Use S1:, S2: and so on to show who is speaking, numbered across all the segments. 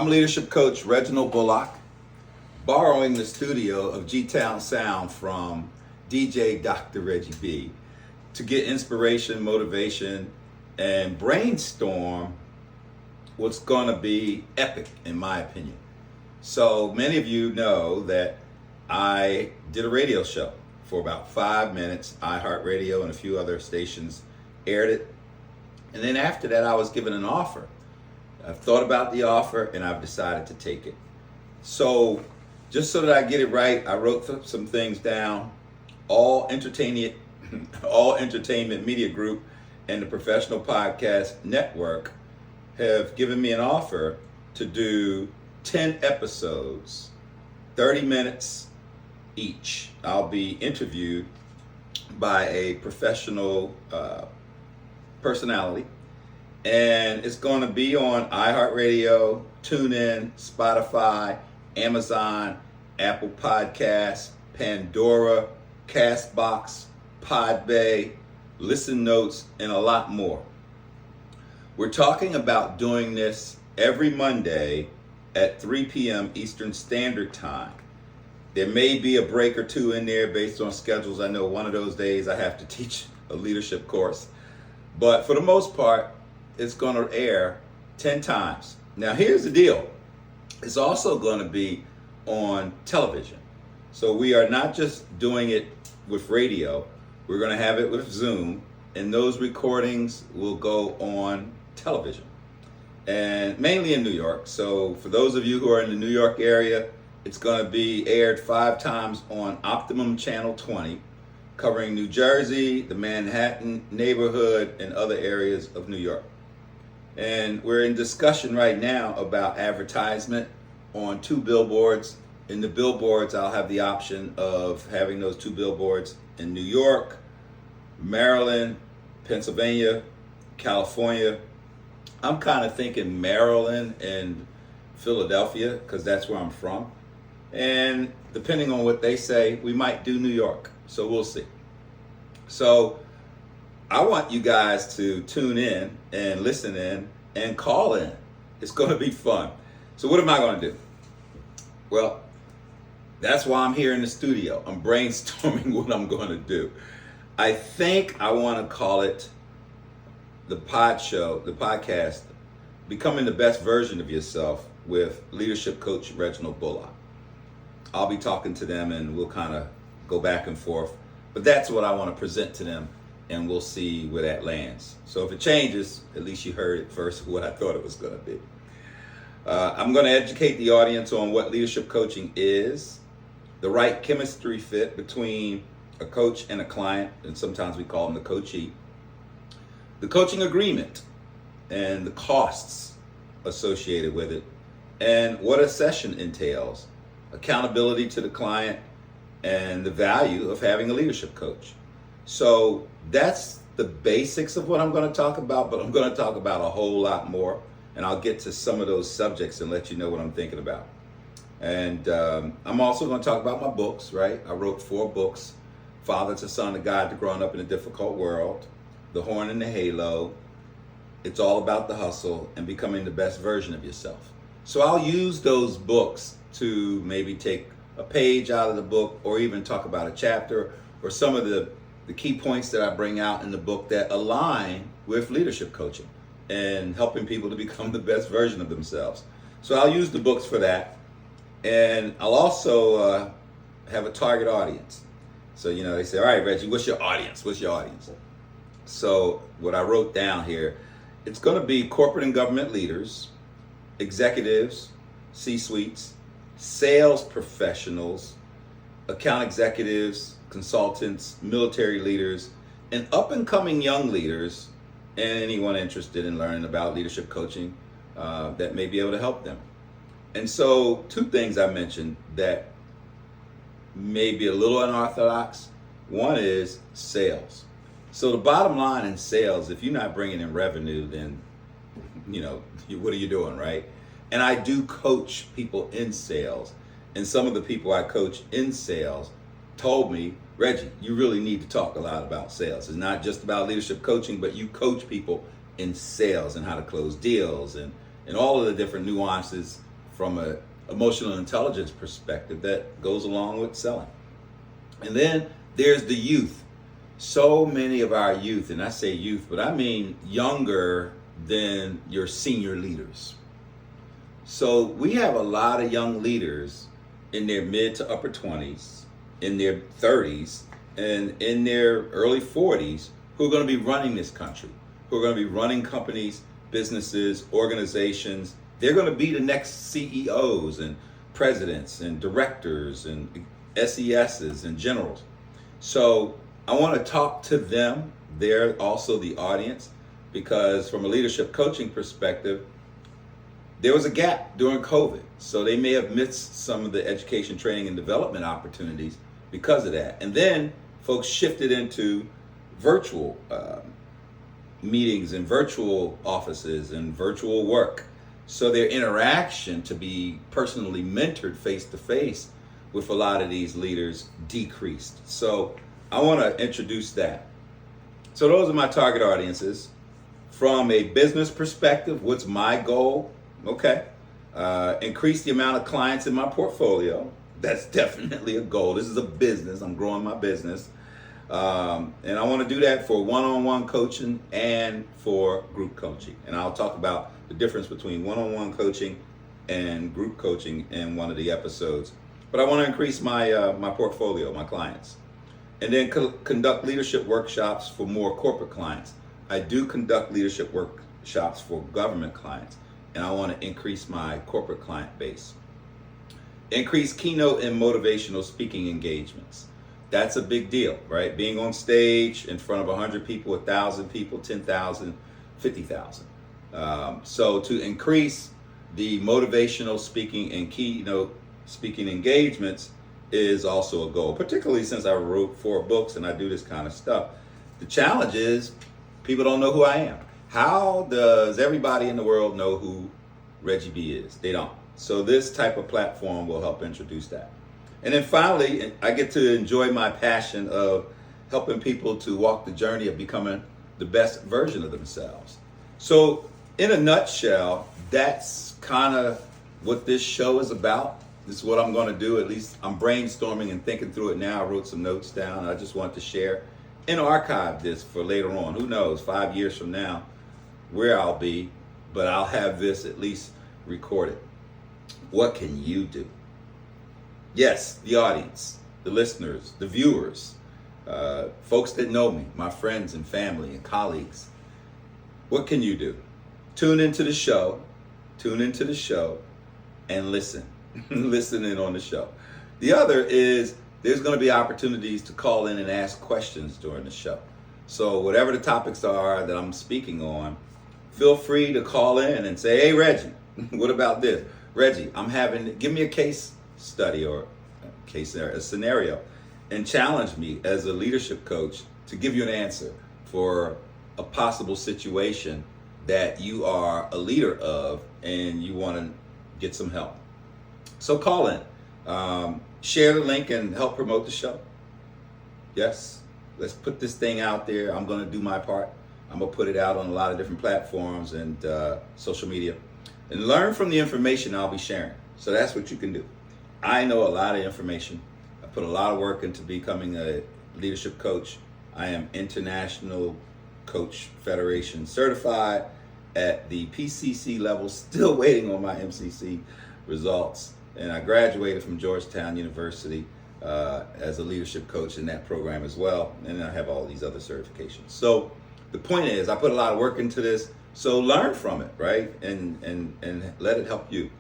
S1: I'm leadership coach Reginald Bullock, borrowing the studio of G-Town Sound from DJ Dr. Reggie B to get inspiration, motivation, and brainstorm what's going to be epic, in my opinion. So many of you know that I did a radio show for about 5 minutes. iHeartRadio and a few other stations aired it. And then after that, I was given an offer. I've thought about the offer and I've decided to take it. So just so that I get it right, I wrote some things down. All Entertainment Media Group and the Professional Podcast Network have given me an offer to do 10 episodes, 30 minutes each. I'll be interviewed by a professional personality, and it's going to be on iHeartRadio, TuneIn, Spotify, Amazon, Apple Podcasts, Pandora, Castbox, Podbay, Listen Notes, and a lot more. We're talking about doing this every Monday at 3 p.m. Eastern Standard Time. There may be a break or two in there based on schedules. I know one of those days I have to teach a leadership course. But for the most part, it's going to air 10 times. Now, here's the deal. It's also going to be on television. So we are not just doing it with radio. We're going to have it with Zoom, and those recordings will go on television, and mainly in New York. So for those of you who are in the New York area, it's going to be aired 5 times on Optimum Channel 20, covering New Jersey, the Manhattan neighborhood, and other areas of New York. And we're in discussion right now about advertisement on 2 billboards. In the billboards, I'll have the option of having those 2 billboards in New York, Maryland, Pennsylvania, California. I'm kind of thinking Maryland and Philadelphia because that's where I'm from. And depending on what they say, we might do New York. So we'll see. So I want you guys to tune in and listen in and call in. It's going to be fun. So what am I going to do? Well, that's why I'm here in the studio. I'm brainstorming what I'm going to do. I think I want to call it the podcast, Becoming the Best Version of Yourself with leadership coach Reginald Bullock. I'll be talking to them and we'll kind of go back and forth. But that's what I want to present to them, and we'll see where that lands. So if it changes, at least you heard it first, what I thought it was going to be. I'm going to educate the audience on what leadership coaching is, the right chemistry fit between a coach and a client, and sometimes we call them the coachee, the coaching agreement and the costs associated with it, and what a session entails, accountability to the client, and the value of having a leadership coach. So that's the basics of what I'm going to talk about, but I'm going to talk about a whole lot more, and I'll get to some of those subjects and let you know what I'm thinking about. And I'm also going to talk about my books, right? I wrote 4 books: Father to Son, A Guide to Growing Up in a Difficult World, The Horn and the Halo, It's All About the Hustle, and Becoming the Best Version of Yourself. So I'll use those books to maybe take a page out of the book, or even talk about a chapter or some of the key points that I bring out in the book that align with leadership coaching and helping people to become the best version of themselves. So I'll use the books for that. And I'll also have a target audience. So, they say, all right, Reggie, what's your audience? What's your audience? So what I wrote down here, it's going to be corporate and government leaders, executives, C-suites, sales professionals, account executives, consultants, military leaders, and up-and-coming young leaders, and anyone interested in learning about leadership coaching that may be able to help them. And so 2 things I mentioned that may be a little unorthodox. One is sales. So the bottom line in sales, if you're not bringing in revenue, then, what are you doing, right? And I do coach people in sales. And some of the people I coach in sales told me, Reggie, you really need to talk a lot about sales. It's not just about leadership coaching, but you coach people in sales and how to close deals and all of the different nuances from an emotional intelligence perspective that goes along with selling. And then there's the youth. So many of our youth, and I say youth, but I mean younger than your senior leaders. So we have a lot of young leaders in their mid to upper 20s, in their 30s, and in their early 40s who are going to be running this country, who are going to be running companies, businesses, organizations. They're going to be the next CEOs and presidents and directors and SESs and generals. So I want to talk to them. They're also the audience, because from a leadership coaching perspective, there was a gap during COVID. So they may have missed some of the education, training, and development opportunities because of that. And then folks shifted into virtual meetings and virtual offices and virtual work. So their interaction to be personally mentored face to face with a lot of these leaders decreased. So I want to introduce that. So those are my target audiences. From a business perspective, what's my goal? Okay. Increase the amount of clients in my portfolio. That's definitely a goal. This is a business. I'm growing my business. And I want to do that for one-on-one coaching and for group coaching. And I'll talk about the difference between one-on-one coaching and group coaching in one of the episodes. But I want to increase my my portfolio, my clients. And then conduct leadership workshops for more corporate clients. I do conduct leadership workshops for government clients, and I want to increase my corporate client base. Increase keynote and motivational speaking engagements. That's a big deal, right? Being on stage in front of 100 people, 1,000 people, 10,000, 50,000. So to increase the motivational speaking and keynote speaking engagements is also a goal, particularly since I wrote 4 books and I do this kind of stuff. The challenge is people don't know who I am. How does everybody in the world know who Reggie B is? They don't. So this type of platform will help introduce that. And then finally, I get to enjoy my passion of helping people to walk the journey of becoming the best version of themselves. So in a nutshell, that's kind of what this show is about. This is what I'm going to do. At least I'm brainstorming and thinking through it now. I wrote some notes down. I just want to share and archive this for later on. Who knows, 5 years from now, where I'll be, but I'll have this at least recorded. What can you do? Yes, the audience, the listeners, the viewers, folks that know me, my friends and family and colleagues. What can you do? Tune into the show and listen. Listen in on the show. The other is there's going to be opportunities to call in and ask questions during the show. So whatever the topics are that I'm speaking on, feel free to call in and say, hey, Reggie, what about this? Reggie, give me a case study or a scenario and challenge me as a leadership coach to give you an answer for a possible situation that you are a leader of and you want to get some help. So call in, share the link and help promote the show. Yes, let's put this thing out there. I'm going to do my part. I'm going to put it out on a lot of different platforms and social media and learn from the information I'll be sharing. So that's what you can do. I know a lot of information. I put a lot of work into becoming a leadership coach. I am International Coach Federation certified at the PCC level, still waiting on my MCC results. And I graduated from Georgetown University as a leadership coach in that program as well. And I have all these other certifications. So the point is, I put a lot of work into this. So learn from it, right? And let it help you.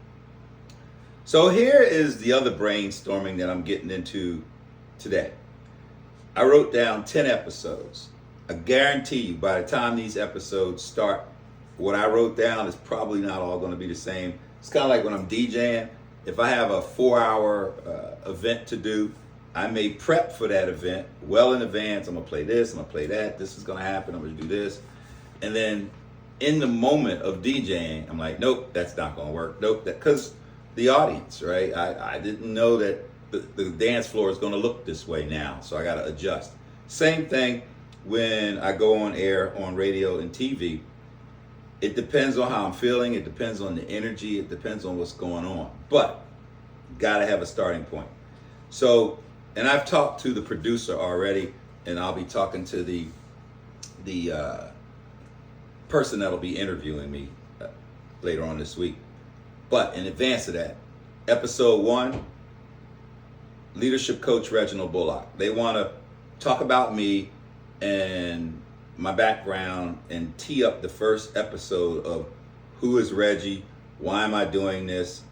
S1: So here is the other brainstorming that I'm getting into today. I wrote down 10 episodes. I guarantee you by the time these episodes start, what I wrote down is probably not all going to be the same. It's kind of like when I'm DJing. If I have a 4-hour event to do, I may prep for that event well in advance. I'm going to play this, I'm going to play that, this is going to happen, I'm going to do this. And then in the moment of DJing, I'm like, nope, that's not going to work. Nope, because the audience, right? I didn't know that the dance floor is going to look this way now, so I got to adjust. Same thing when I go on air on radio and TV. It depends on how I'm feeling. It depends on the energy. It depends on what's going on. But got to have a starting point. So, and I've talked to the producer already, and I'll be talking to the person that'll be interviewing me later on this week. But in advance of that, episode 1, leadership coach Reginald Bullock. They want to talk about me and my background and tee up the first episode of who is Reggie, why am I doing this,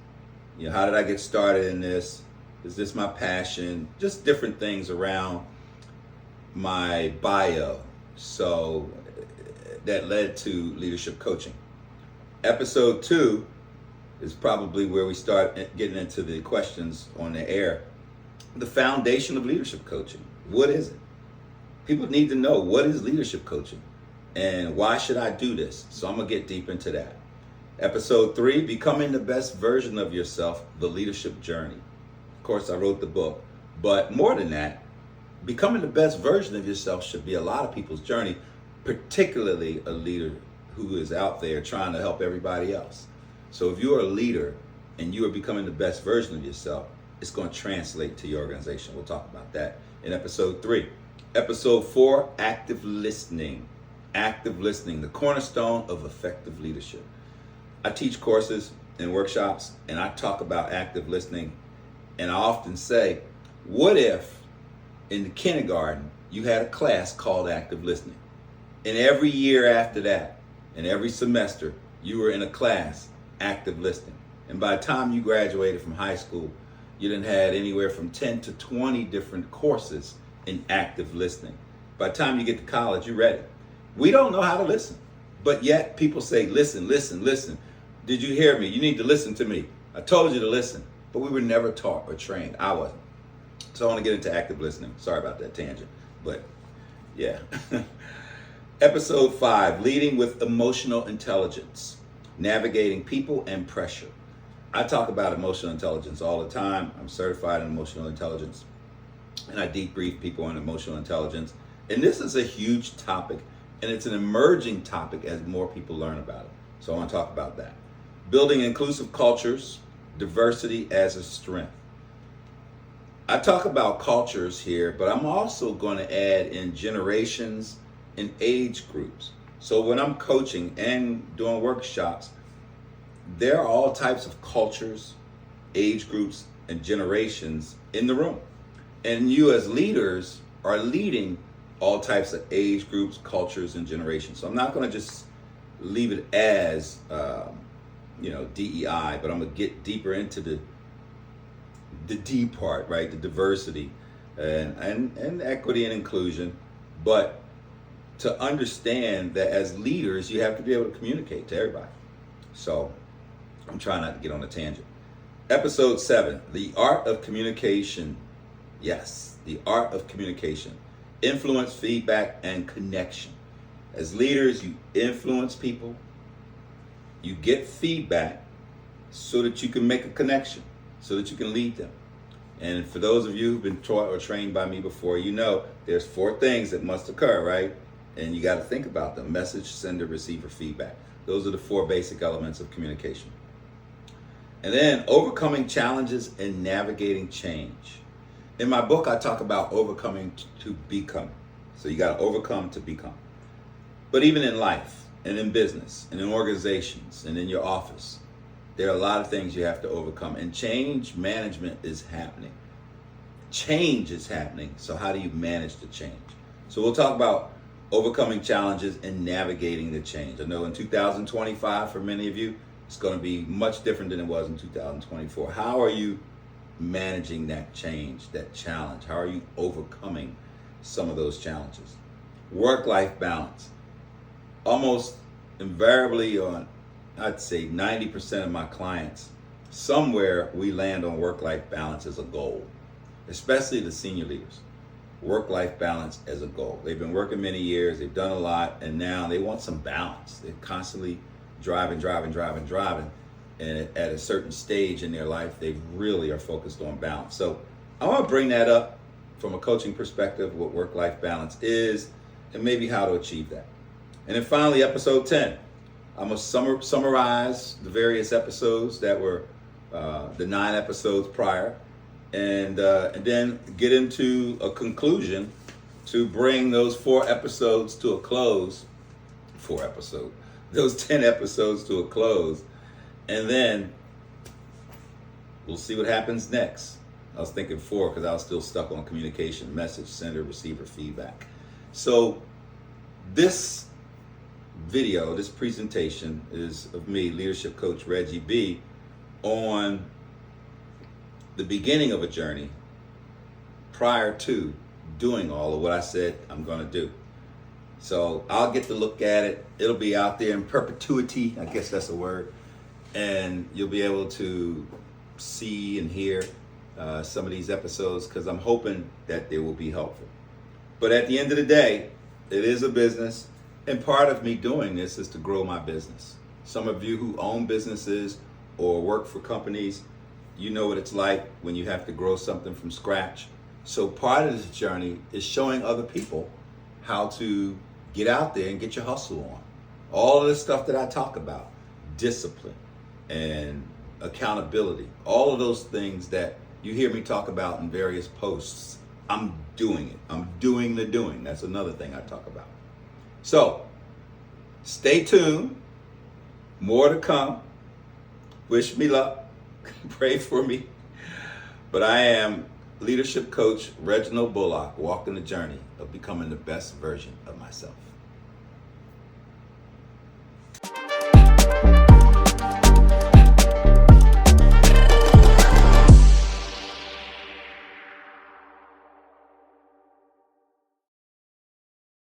S1: how did I get started in this, is this my passion, just different things around my bio. So that led to leadership coaching. Episode 2 is probably where we start getting into the questions on the air. The foundation of leadership coaching. What is it? People need to know, what is leadership coaching and why should I do this? So I'm going to get deep into that. Episode 3, becoming the best version of yourself, the leadership journey. Of course, I wrote the book, but more than that, becoming the best version of yourself should be a lot of people's journey, particularly a leader who is out there trying to help everybody else. So if you're a leader and you are becoming the best version of yourself, it's going to translate to your organization. We'll talk about that in episode 3. Episode 4, active listening. Active listening, the cornerstone of effective leadership. I teach courses and workshops, and I talk about active listening. And I often say, what if in the kindergarten you had a class called active listening? And every year after that, and every semester, you were in a class, active listening. And by the time you graduated from high school, you done had anywhere from 10 to 20 different courses in active listening. By the time you get to college, you're ready. We don't know how to listen, but yet people say, listen, listen, listen. Did you hear me? You need to listen to me. I told you to listen, but we were never taught or trained. I wasn't. So I want to get into active listening. Sorry about that tangent, but yeah. Episode 5, leading with emotional intelligence, navigating people and pressure. I talk about emotional intelligence all the time. I'm certified in emotional intelligence, and I debrief people on emotional intelligence. And this is a huge topic, and it's an emerging topic as more people learn about it. So I want to talk about that. Building inclusive cultures, diversity as a strength. I talk about cultures here, but I'm also going to add in generations and age groups. So when I'm coaching and doing workshops, there are all types of cultures, age groups, and generations in the room. And you as leaders are leading all types of age groups, cultures, and generations. So I'm not going to just leave it as, DEI, but I'm going to get deeper into the D part, right? The diversity and equity and inclusion. But to understand that as leaders, you have to be able to communicate to everybody. So I'm trying not to get on a tangent. Episode 7, the art of communication. Yes, the art of communication. Influence, feedback, and connection. As leaders, you influence people. You get feedback so that you can make a connection, so that you can lead them. And for those of you who've been taught or trained by me before, you know there's 4 things that must occur, right? And you got to think about them. Message, sender, receiver, feedback. Those are the 4 basic elements of communication. And then overcoming challenges and navigating change. In my book, I talk about overcoming to become. So you got to overcome to become. But even in life and in business and in organizations and in your office, there are a lot of things you have to overcome. And change management is happening. Change is happening. So how do you manage the change? So we'll talk about overcoming challenges and navigating the change. I know in 2025, for many of you, it's going to be much different than it was in 2024. How are you managing that change, that challenge? How are you overcoming some of those challenges? Work-life balance. Almost invariably on, I'd say 90% of my clients, somewhere we land on work-life balance as a goal, especially the senior leaders. Work-life balance as a goal. They've been working many years, they've done a lot, and now they want some balance. They're constantly driving. And at a certain stage in their life, they really are focused on balance. So I want to bring that up from a coaching perspective, what work-life balance is, and maybe how to achieve that. And then finally, episode 10, I'm going to summarize the various episodes that were the 9 episodes prior, and then get into a conclusion to bring those 4 episodes to a close. 4 episodes. Those 10 episodes to a close. And then we'll see what happens next. I was thinking 4 because I was still stuck on communication, message, sender, receiver, feedback. So this video, this presentation is of me, leadership coach Reggie B, on the beginning of a journey prior to doing all of what I said I'm going to do. So I'll get to look at it. It'll be out there in perpetuity. I guess that's a word. And you'll be able to see and hear some of these episodes because I'm hoping that they will be helpful. But at the end of the day, it is a business. And part of me doing this is to grow my business. Some of you who own businesses or work for companies, you know what it's like when you have to grow something from scratch. So part of this journey is showing other people how to get out there and get your hustle on. All of the stuff that I talk about, discipline and accountability, all of those things that you hear me talk about in various posts, I'm doing it. I'm doing the doing. That's another thing I talk about. So stay tuned. More to come. Wish me luck. Pray for me. But I am leadership coach Reginald Bullock, walking the journey of becoming the best version of myself.